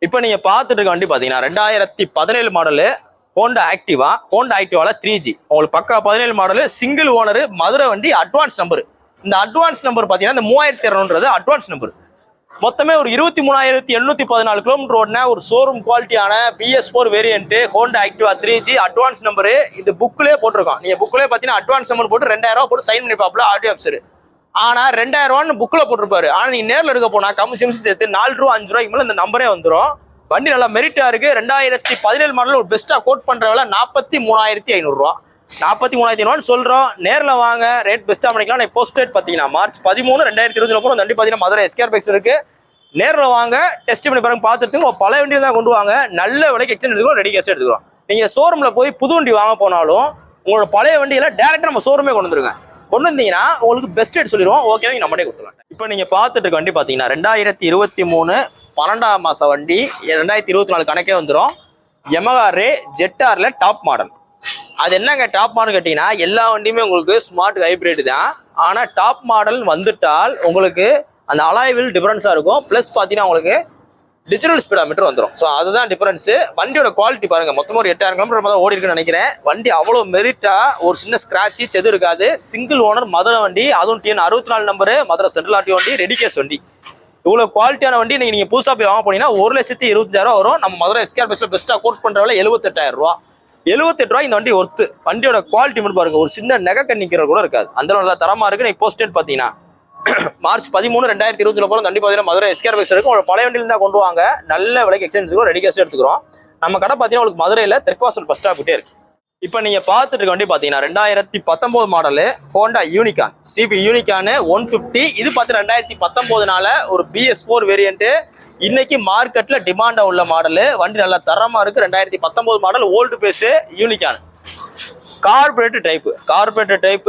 இப்போ நீங்க பார்த்துட்டு இருக்க வண்டி பாத்தீங்கன்னா 2017 மாடலு ஹோண்டா ஆக்டிவால 3G உங்களுக்கு பக்கா 17 மாடலு சிங்கிள் ஓனர் மதுரை வண்டி அட்வான்ஸ் நம்பர். இந்த அட்வான்ஸ் நம்பர் பாத்தீங்கன்னா இந்த 3200 அட்வான்ஸ் நம்பர். மொத்தமே ஒரு 23,814 கிலோமீட்டர் ஓடின ஒரு ஷோரூம் குவாலிட்டியான BS4 variant Honda Activa 3G advance number. இது புக்லேயே போட்டிருக்கோம். நீங்க புக்லேயே பாத்தீங்கன்னா அட்வான்ஸ் நம்பர் போட்டு 2000 ரூபாய் போட்டு சைன் பண்ணிப்பாப்ல ஆர்டிஓ ஆஃபீஸர். ஆனா 2000 ரூபான்னு புக்ல போட்டிருப்பாரு. ஆனா நீங்க நேரில் எடுக்க போனா கமிஷன் சேர்த்து 4 ரூபா 5 ரூபாய்க்கு மேல இந்த நம்பரே வந்துடும். வண்டி நல்லா மெரிட்டா இருக்கு. 2017 மாடல் ஒரு பெஸ்டா கோட் பண்ற விலை 43,500 ரூபா. 43,500 சொல்றோம். நேரில் வாங்க, ரேட் பெஸ்டா பண்ணிக்கலாம். நான் போஸ்ட் டேட் பாத்தீங்கன்னா மார்ச் 13 2020 வண்டி பாத்தீங்கன்னா மதுரை SKR பைக்ஸ் இருக்கு. நேரில் வாங்க, டெஸ்ட் பண்ணி பாருங்க, பார்த்துட்டு உங்க பழைய வண்டி தான் கொண்டு வாங்க. நல்ல விலைக்கு எக்ஸ்சேஞ்ச் எடுத்துக்கிறோம், ரெடி கேஷ் எடுத்துக்கிறோம். நீங்க ஷோரூம்ல போய் புது வண்டி வாங்க போனாலும் உங்களோட பழைய வண்டியில டேரக்டா நம்ம ஷோரூமே கொண்டு வந்துருங்க. கொண்டு வந்தீங்கன்னா உங்களுக்கு பெஸ்ட் ரேட் சொல்லிடுவோம். ஓகே, நீங்க நம்மளே கொடுத்துருவோம். இப்போ நீங்க பார்த்துட்டு இருக்க வண்டி பாத்தீங்கன்னா 2023 12ஆம் மாசம் வண்டி 2024 கணக்கே வந்துடும். யமஹா ரே ZR டாப் மாடல். அது என்னங்க டாப் மாடல் கேட்டீங்கன்னா எல்லா வண்டியுமே உங்களுக்கு ஸ்மார்ட் ஹைப்ரிட் தான். ஆனா டாப் மாடல் வந்துட்டால் உங்களுக்கு அந்த அலாய் வீல் டிஃபரன்ஸா இருக்கும். பிளஸ் பாத்தீங்கன்னா உங்களுக்கு டிஜிட்டல் ஸ்பீடாமீட்டர் வந்துடும். ஸோ அதுதான் டிஃபரன்ஸ். வண்டியோட குவாலிட்டி பாருங்க. மொத்தமாக ஒரு 8000 கிலோமீட்டர் ஓடி இருக்குன்னு நினைக்கிறேன். வண்டி அவ்வளோ மெரிட்டா, ஒரு சின்ன ஸ்கிராட்சி செது இருக்காது. சிங்கிள் ஓனர் மதுரை வண்டி, அதுவும் TN 64 number Madurai central RT வண்டி, ரெடி கேஸ் வண்டி. இவ்வளோ குவாலிட்டியான வண்டி நீங்க புதுசாக போய் வாங்க போனீங்கன்னா 1,25,000 வரும். நம்ம மதுரை SKR பஸ்ல பெஸ்ட்டா கோட் பண்ற வேலை 78,000 ரூபா. 78 ரூபாய் இந்த வண்டி ஒர்த்து. வண்டியோட குவாலிட்டி மட்டும் பாருங்க, ஒரு சின்ன நகை கண்ணிக்கிற கூட இருக்காது. அந்த நல்லா தரமா இருக்கு. நீங்க போஸ்ட் டேட் பாத்தீங்கன்னா மார்ச் 13 2020 வண்டி பாத்தீங்கன்னா மதுரை SKR பைக்ஸ் இருக்கு. உங்களுக்கு பழைய வண்டியில தான் கொண்டு வாங்க. நல்ல விலைக்கு எக்ஸ்சேஞ்ச் எடுத்துக்கிறோம், ரெடி கேஷ் எடுத்துக்கிறோம். நம்ம கடை பாத்தீங்கன்னா உங்களுக்கு மதுரையில தெற்குவாசல் பஸ் ஸ்டாப் கிட்டே இருக்கு. இப்போ நீங்க பார்த்துட்டு இருக்க வண்டி பாத்தீங்கன்னா 2019 model Honda unicorn CB unicorn 150. இது பாத்தீங்கன்னா 2019 ஒரு BS4 வேரியன்ட். இன்னைக்கு மார்க்கெட்ல டிமாண்டா உள்ள மாடலு. வண்டி நல்லா தரமா இருக்கு. 2019 model old face Unicorn. Corporate type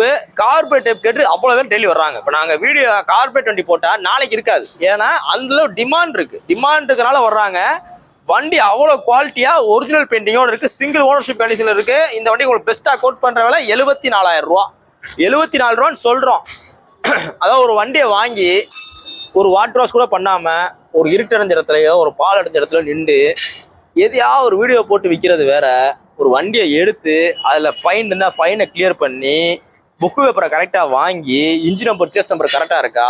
கேட்டு அவ்வளோ பேர் டெய்லி வர்றாங்க. இப்போ நாங்கள் வீடியோ கார்பரேட் வண்டி போட்டால் நாளைக்கு இருக்காது. ஏன்னா அந்த டிமாண்ட் இருக்கனால வர்றாங்க. வண்டி அவ்வளோ குவாலிட்டியா ஒரிஜினல் பெயிண்டிங்கோட இருக்கு. சிங்கிள் ஓனர்ஷிப் கண்டிஷன்ல இருக்கு. இந்த வண்டி உங்களுக்கு பெஸ்டா கோட் பண்ற விலை 74,000 ரூபா. 74 ரூபான்னு சொல்றோம். அதாவது ஒரு வண்டியை வாங்கி ஒரு வாட்டர் வாஷ் கூட பண்ணாம ஒரு இருட்டடைஞ்ச இடத்துலயோ ஒரு பால் அடைஞ்ச இடத்துல நின்று எதையாவது ஒரு வீடியோ போட்டு விற்கிறது வேற. ஒரு வண்டியை எடுத்து அதில் ஃபைன் இருந்தால் ஃபைனை கிளியர் பண்ணி புக்கு பேப்பரை கரெக்டாக வாங்கி இன்ஜின் நம்பர் சேஸ் நம்பர் கரெக்டாக இருக்கா,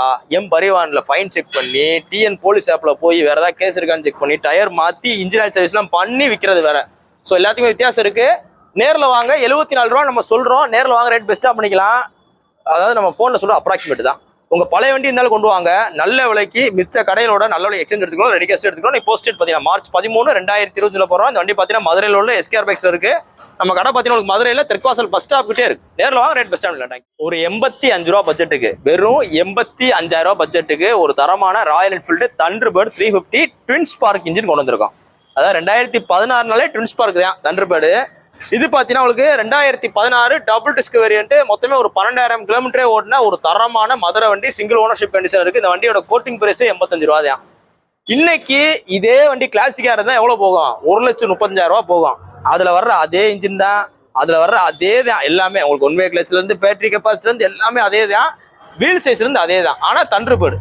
பரிவானில் ஃபைன் செக் பண்ணி TN போலீஸ் ஆப்பில் போய் வேறு ஏதாவது கேஸ் இருக்கான்னு செக் பண்ணி டயர் மாற்றி இன்ஜின் ஆயில் சர்வீஸ்லாம் பண்ணி விற்கிறது வேற. ஸோ எல்லாத்துக்குமே வித்தியாசம் இருக்குது. நேரில் வாங்க. 74 ரூபா நம்ம சொல்கிறோம். நேரில் வாங்க, ரேட் பெஸ்ட்டாக பண்ணிக்கலாம். அதாவது நம்ம ஃபோனில் சொல்கிற அப்ராக்சிமேட் தான். உங்க பழைய வண்டி இருந்தாலும் கொண்டு வாங்க. நல்ல விலைக்கு மிச்ச கடைகளோட நல்ல விலை எக்ஸ்சேஞ்ச் எடுத்துக்கலாம், ரெடி கேஷ் எடுத்துக்கலாம். நீ போஸ்ட் டேட் பார்த்தீங்கன்னா மார்ச் 13 2020 போகிறோம். இந்த வண்டி பார்த்தீங்கன்னா மதுரையில் உள்ள SKR பைக்ஸ் இருக்கு. நம்ம கடை பார்த்தீங்கன்னா மதுரையில் தெற்குவாசல் பஸ் ஸ்டாப் கிட்டே இருக்கு. நேரில் வாங்க, ரேட் பெஸ்ட்டாக இல்லை. ஒரு 85 ரூபா பட்ஜெட்டுக்கு, வெறும் 85,000 ரூபா பட்ஜெட்டுக்கு ஒரு தரமான Royal Enfield Thunderbird 350 twin spark engine கொண்டு வந்திருக்கோம். அதாவது 2016 ட்வின் ஸ்பார்க் தான் தண்டர்பர்டு. இது பாத்தீங்கன்னா உங்களுக்கு 2016 டபுள் டிஸ்க் வேரியன்ட். மொத்தமே ஒரு 12,000 கிலோமீட்டரே ஓடின ஒரு தரமான மதுரை வண்டி, சிங்கிள் ஓனர்ஷிப் கண்டிஷன் இருக்கு. இந்த வண்டியோட கோட்டிங் பிரைஸ் 85 ரூபா தான். இன்னைக்கு இதே வண்டி கிளாசிக்கா இருந்தா எவ்வளவு போகும்? 1,35,000 ரூபா போகும். அதுல வர்ற அதே இன்ஜின் தான், அதுல வர்ற அதே தான் எல்லாமே. உங்களுக்கு ஒன் வே கிளச்ல இருந்து பேட்டரி கெப்பாசிட்டில இருந்து எல்லாமே அதே தான். வீல் சைஸ்ல இருந்து அதே தான். ஆனா தண்டர்பர்டு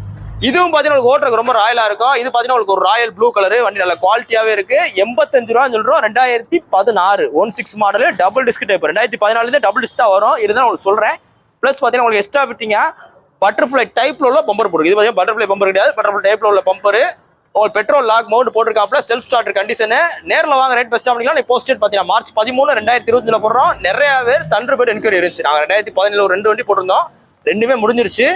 இதுவும் பாத்தீங்கன்னா ஓட்டுறதுக்கு ரொம்ப ராயலா இருக்கும். இது பாத்தீங்கன்னா உங்களுக்கு ஒரு ராயல் ப்ளூ கலர். வண்டி நல்ல குவாலிட்டியாவே இருக்கு. 85 ரூபான்னு சொல்றோம். 2016 16 model double disk type. 2014 double disk தான் வரும். இதுதான் உங்களுக்கு சொல்றேன். பிளஸ் பாத்தீங்கன்னா உங்களுக்கு எக்ஸ்ட்ரா ஃபிட்டிங்கா பட்டர்ஃபிளை டைப்ல உள்ள பம்பர் போடுறது. இது பாத்தீங்கன்னா பட்டர்ஃபிளை பம்பர் கிடையாது, பட்டர்ஃபிளை டைப்ல உள்ள பம்பர். உங்களுக்கு பெட்ரோல் லாக் மவுண்ட் போட்டிருக்காப்ல, செல்ஃப் ஸ்டார்டர் கண்டிஷன். நேரில் வாங்க, ரேட் பெஸ்ட்டாக பண்ணிக்கலாம். நீ போஸ்ட் டேட் பாத்தீங்கன்னா மார்ச் 13 2020 போடுறோம். நிறைய பேர் தண்டர்பர்ட் என்கொயரி இருந்துச்சு. நாங்கள் 2017 ஒரு 2 வண்டி போட்டிருந்தோம். ரெண்டுமே முடிஞ்சிருச்சு.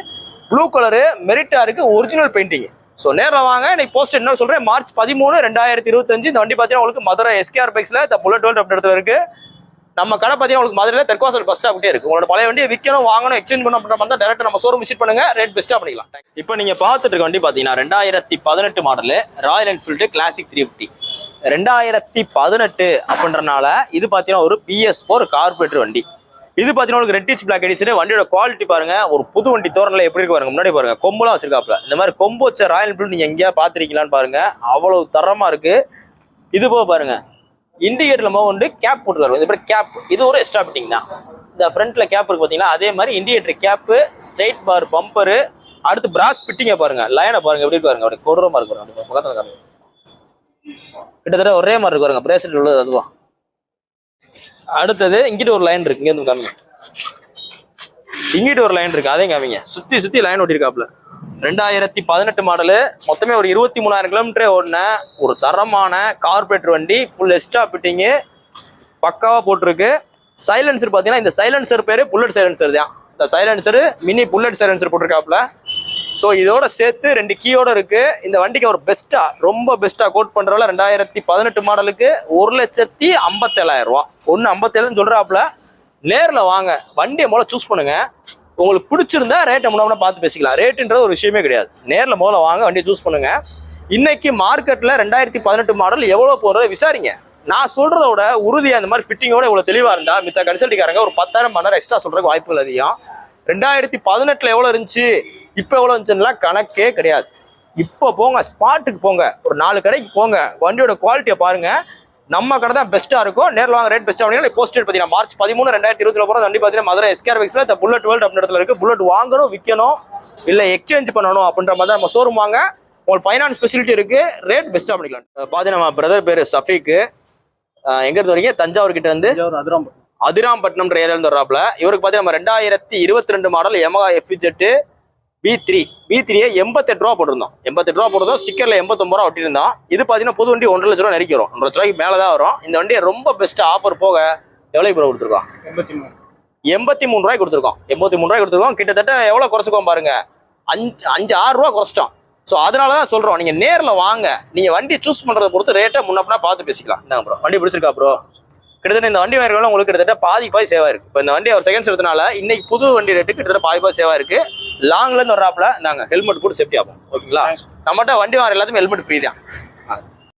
ப்ளூ கலரு மெரிட்டா இருக்கு, ஒரிஜினல் பெயிண்டிங். ஸோ நேரில் வாங்க. இன்னைக்கு போஸ்ட் என்ன சொல்றேன், மார்ச் 13 2025. இந்த வண்டி பார்த்தீங்கன்னா உங்களுக்கு மதுரை SKR பைக்ஸ்ல புல்லட் வேர்ல்ட் அப்படி இடத்துல இருக்கு. நம்ம கடை பார்த்தீங்கன்னா உங்களுக்கு மதுரையில் தெற்குவாசல் பஸ் ஸ்டாப் கிட்டே இருக்கு. உங்களோட பழைய வண்டியை விற்கணும், வாங்கணும், எக்ஸ்சேஞ்ச் பண்ண அப்படின்ற மாதிரி டேரக்ட் நம்ம ஷோரூம் விசிட் பண்ணுங்க, ரேட் பெஸ்ட்டாக பண்ணிக்கலாம். இப்போ நீங்க பார்த்துட்டு இருக்க வண்டி பார்த்தீங்கன்னா 2018 மாடல் ராயல் என்ஃபீல்டு கிளாசிக் 350. 2018 அப்படின்றனால இது பார்த்தீங்கன்னா ஒரு BS4 கார்பரேட்டர் வண்டி. இது பார்த்தீங்கன்னா ரெட் டச் பிளாக் எடிஷன். வண்டியோட குவாலிட்டி பாருங்க, ஒரு புது வண்டி தோரணையில எப்படி இருக்கு பாருங்க. முன்னாடி பாருங்க கொம்புலாம் வச்சிருக்காப்ல. இந்த மாதிரி கொம்பு வச்ச ராயல் என்ஃபீல்டு நீங்க எங்கேயா பாத்திருக்கீங்களான்னு பாருங்க, அவ்வளவு தரமா இருக்கு. இது போக பாருங்க இண்டிகேட்டர்ல வந்து கேப் போட்டுருக்காரு. இந்த மாதிரி கேப் இது ஒரு எக்ஸ்ட்ரா ஃபிட்டிங் தான். இந்த ஃப்ரண்ட்ல கேப் இருக்கு பாத்தீங்களா, அதே மாதிரி இண்டிகேட்டர் கேப்பு, ஸ்ட்ரைட் பார் பம்பரு, அடுத்து பிராஸ் ஃபிட்டிங்க பாருங்க, லைனை பாருங்க எப்படி பாருங்க, அப்படி கொடூரமா இருக்கு. பக்கத்துல கிட்டத்தட்ட ஒரே மாதிரி இருக்கு பாருங்க, பிரேஸ்லெட் உள்ளது அதுவா. அடுத்தது இங்கிட்ட ஒரு லைன் இருக்கு, இங்க இருந்து காமிங்க. இங்கிட்ட ஒரு லைன் இருக்கு, அதையும் காமிங்க. சுத்தி சுத்தி லைன் ஓட்டிருக்காப்ல. 2018 மாடலு, மொத்தமே ஒரு 23,000 கிலோமீட்டரே ஓடின ஒரு தரமான கார்பரேட்டர் வண்டி. ஃபுல் எக்ஸ்ட்ரா ஃபிட்டிங்கு பக்காவா போட்டிருக்கு. சைலன்சர் பாத்தீங்கன்னா இந்த சைலன்சர் பேரு புல்லட் சைலன்சர் தான். இந்த சைலன்சர் மினி புல்லட் சைலன்சர் போட்டிருக்காப்ல. ஸோ இதோட சேர்த்து 2 கீயோட இருக்கு. இந்த வண்டிக்கு ஒரு பெஸ்டா, ரொம்ப பெஸ்டா கோட் பண்றவல 2018 மாடலுக்கு 1,57,000 ரூபா. 1,57 சொல்றாப்ல. நேரில் வாங்க, வண்டியை முதல்ல சூஸ் பண்ணுங்க. உங்களுக்கு பிடிச்சிருந்தா ரேட்டை முன்னாடி பார்த்து பேசிக்கலாம். ரேட்டுன்றது ஒரு விஷயமே கிடையாது. நேரில் முதல்ல வாங்க, வண்டியை சூஸ் பண்ணுங்க. இன்னைக்கு மார்க்கெட்ல 2018 மாடல் எவ்வளவு போறதை விசாரிங்க. நான் சொல்றத விட உறுதியா இந்த மாதிரி ஃபிட்டிங்கோட இவ்வளவு தெளிவா இருந்தா மித்த கன்சல்டிக்காரங்க ஒரு 10,000 மணி நேரம் எக்ஸ்ட்ரா சொல்றதுக்கு வாய்ப்புகள் அதிகம். 2018 எவ்வளவு இருந்துச்சு, இப்போ எவ்வளவு இருந்துச்சுன்னா கணக்கே கிடையாது. இப்போ போங்க, ஸ்பாட்டுக்கு போங்க, ஒரு 4 கடைக்கு போங்க, வண்டியோட குவாலிட்டியை பாருங்க. நம்ம கடை தான் பெஸ்ட்டா இருக்கும். நேரில் வாங்க, ரேட் பெஸ்ட்டாக பண்ணி போஸ்டர் பார்த்தீங்கன்னா March 13, 2020 போகிற வண்டி பார்த்தீங்கன்னா மதுரை SKR வெக்ஸில் இந்த புல்லட் வேர்ல்ட் அப்படின்ற இடத்துல இருக்கு. புல்லட் வாங்கணும், விற்கணும், இல்லை எக்ஸ்சேஞ்ச் பண்ணணும் அப்படின்ற மாதிரி தான் நம்ம ஷோரூம் வாங்க. உங்களுக்கு ஃபைனான்ஸ் ஃபெசிலிட்டி இருக்கு, ரேட் பெஸ்ட்டாக பண்ணிக்கலாம். பார்த்தீங்கன்னா நம்ம பிரதர் பேர் சஃபீக்கு. எங்க இருந்து வரீங்க? தஞ்சாவூர் கிட்ட இருந்து அதிராம்பட்டினம்ன்ற ஏரியால இருந்து வர்றாப்ல. இவருக்கு பார்த்தீங்கன்னா நம்ம 2022 மாடல் Yamaha FZ B3 88 ரூபா போட்டிருந்தோம். 88 ரூபா போட்டிருந்தோம். ஸ்டிக்கர்ல 89 ரூபா ஒட்டிருந்தோம். இது பார்த்தீங்கன்னா புது வண்டி 1,00,000 ரூபா நெருக்கி வரும். 1,00,000 ரூபாய்க்கு மேலே தான் வரும். இந்த வண்டியை ரொம்ப பெஸ்ட் ஆஃபர் போக எவ்வளவு ப்ரோ கொடுத்துருக்கோம்? 83 ரூபாய்க்கு கொடுத்துருக்கோம். 83 ரூபாய்க்கு கொடுத்துருக்கோம். கிட்டத்தட்ட எவ்வளவு குறைச்சிக்கோம் பாருங்க, 5-6 ரூபா குறைச்சிட்டோம். ஸோ அதனால தான் சொல்றோம், நீங்க நேரில் வாங்க. நீங்க வண்டி சூஸ் பண்றதை பொறுத்து ரேட்டை முன்னப்பனா பார்த்து பேசிக்கலாம். என்ன ப்ரோ, வண்டி பிடிச்சிருக்கா ப்ரோ? கிட்டத்தட்ட இந்த வண்டி வாங்குறவங்க உங்களுக்கு கிட்டத்தட்ட பாதி சேவா இருக்கு. இப்போ இந்த வண்டி அவர் செகண்ட்ஸ் எடுத்தனால இன்னைக்கு புது வண்டி ரேட்டு கிட்டத்தட்ட பாதி சேவா இருக்கு. லாங்ல இருந்து வர்றாப்ல நாங்க ஹெல்மெட் போட்டு சேஃப்டி ஆகும். ஓகேங்களா? நம்மகிட்ட வண்டி வாங்குற எல்லாத்துமே ஹெல்மெட் ஃப்ரீ தான்.